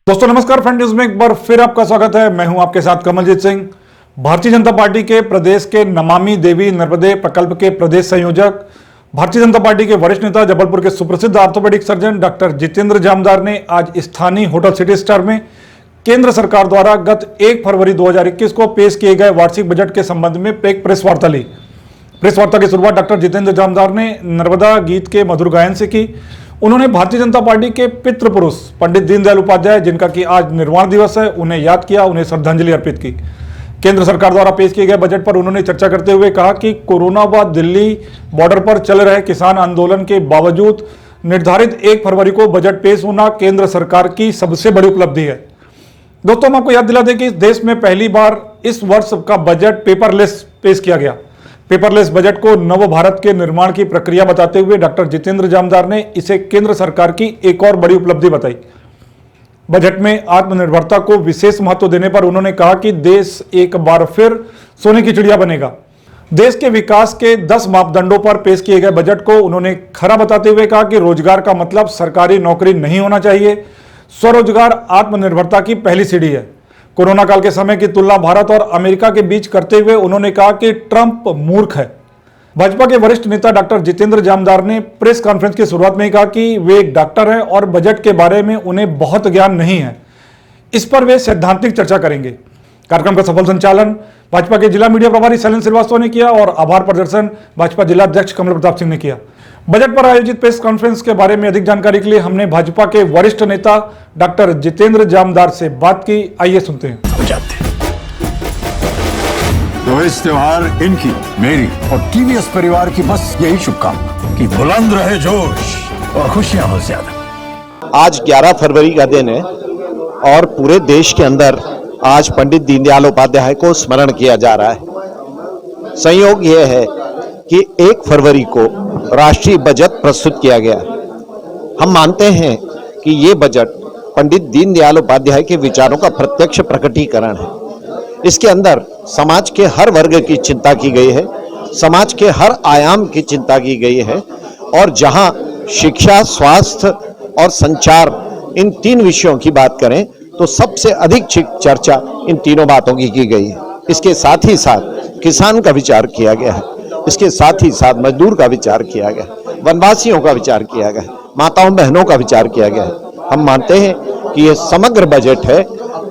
दोस्तों नमस्कार, front news में एक बार फिर आपका स्वागत है। मैं हूं आपके साथ कमलजीत सिंह। भारतीय जनता पार्टी के प्रदेश के नमामि देवी नर्मदे प्रकल्प के प्रदेश संयोजक, भारतीय जनता पार्टी के वरिष्ठ नेता, जबलपुर के सुप्रसिद्ध orthopaedic surgeon doctor Jitendra Jamdar ने आज स्थानीय होटल सिटी स्टार में केंद्र सरकार द्वारा गत 1 फरवरी 2021 को पेश किए गए वार्षिक बजट के संबंध में एक प्रेस वार्ता ली। प्रेस वार्ता की शुरुआत डॉक्टर जितेंद्र जामदार ने नर्मदा गीत के मधुर गायन से की। उन्होंने भारतीय जनता पार्टी के पितृ पुरुष पंडित दीनदयाल उपाध्याय, जिनका कि आज निर्वाण दिवस है, उन्हें याद किया, उन्हें श्रद्धांजलि अर्पित की। केंद्र सरकार द्वारा पेश किए गए बजट पर उन्होंने चर्चा करते हुए कहा कि कोरोना व दिल्ली बॉर्डर पर चल रहे किसान आंदोलन के बावजूद निर्धारित 1 फरवरी को बजट पेश होना केंद्र सरकार की सबसे बड़ी उपलब्धि है। दोस्तों, हम आपको याद दिला दें कि इस देश में पहली बार इस वर्ष का बजट पेपरलेस पेश किया गया। पेपरलेस बजट को नव भारत के निर्माण की प्रक्रिया बताते हुए डॉक्टर जितेंद्र जामदार ने इसे केंद्र सरकार की एक और बड़ी उपलब्धि बताई। बजट में आत्मनिर्भरता को विशेष महत्व देने पर उन्होंने कहा कि देश एक बार फिर सोने की चिड़िया बनेगा। देश के विकास के 10 मापदंडों पर पेश किए गए बजट को उन्होंने खरा बताते हुए कहा कि रोजगार का मतलब सरकारी नौकरी नहीं होना चाहिए। स्वरोजगार आत्मनिर्भरता की पहली सीढ़ी है। कोरोना काल के समय की तुलना भारत और अमेरिका के बीच करते हुए उन्होंने कहा कि ट्रंप मूर्ख है। भाजपा के वरिष्ठ नेता डॉक्टर जितेंद्र जामदार ने प्रेस कॉन्फ्रेंस की शुरुआत में ही कहा कि वे एक डॉक्टर हैं और बजट के बारे में उन्हें बहुत ज्ञान नहीं है। इस पर वे सैद्धांतिक चर्चा करेंगे। कार्यक्रम का सफल संचालन भाजपा के जिला मीडिया प्रभारी शैलेंद्र श्रीवास्तव ने किया और आभार प्रदर्शन भाजपा जिला अध्यक्ष कमल प्रताप सिंह ने किया। बजट पर आयोजित प्रेस कॉन्फ्रेंस के बारे में अधिक जानकारी के लिए हमने भाजपा के वरिष्ठ नेता डॉक्टर जितेंद्र जामदार से बात की। आइए सुनते हैं। तो इस त्योहार इनकी, मेरी और टीवीएस परिवार की बस यही शुभकामना कि बुलंद रहे जोश और खुशियां हो ज्यादा। आज 11 फरवरी का दिन है और पूरे देश के अंदर आज पंडित दीनदयाल उपाध्याय को स्मरण किया जा रहा है। संयोग यह है कि 1 फरवरी को राष्ट्रीय बजट प्रस्तुत किया गया। हम मानते हैं कि ये बजट पंडित दीनदयाल उपाध्याय के विचारों का प्रत्यक्ष प्रकटीकरण है। इसके अंदर समाज के हर वर्ग की चिंता की गई है, समाज के हर आयाम की चिंता की गई है और जहां शिक्षा, स्वास्थ्य और संचार इन 3 विषयों की बात करें तो सबसे अधिक चर्चा इन तीनों बातों की गई है। इसके साथ ही साथ किसान का विचार किया गया है, इसके साथ ही साथ मजदूर का विचार किया गया है, वनवासियों का विचार किया गया है, माताओं बहनों का विचार किया गया है। हम मानते हैं कि यह समग्र बजट है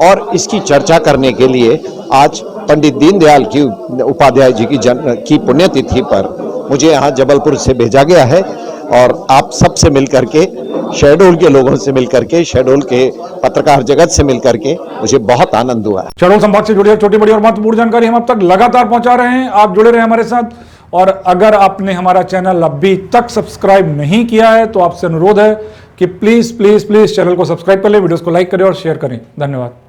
और इसकी चर्चा करने के लिए आज पंडित दीनदयाल की उपाध्याय जी की पुण्यतिथि पर मुझे यहाँ जबलपुर से भेजा गया है और आप सबसे मिलकर के, शहडोल के लोगों से मिलकर के, शहडोल के पत्रकार जगत से मिलकर के मुझे बहुत आनंद हुआ है। शहडोल संभाग से जुड़ी छोटी बड़ी और महत्वपूर्ण जानकारी हम अब तक लगातार पहुंचा रहे हैं। आप जुड़े रहे हमारे साथ और अगर आपने हमारा चैनल अभी तक सब्सक्राइब नहीं किया है तो आपसे अनुरोध है कि प्लीज प्लीज प्लीज चैनल को सब्सक्राइब कर ले, वीडियोस को लाइक करें और शेयर करें। धन्यवाद।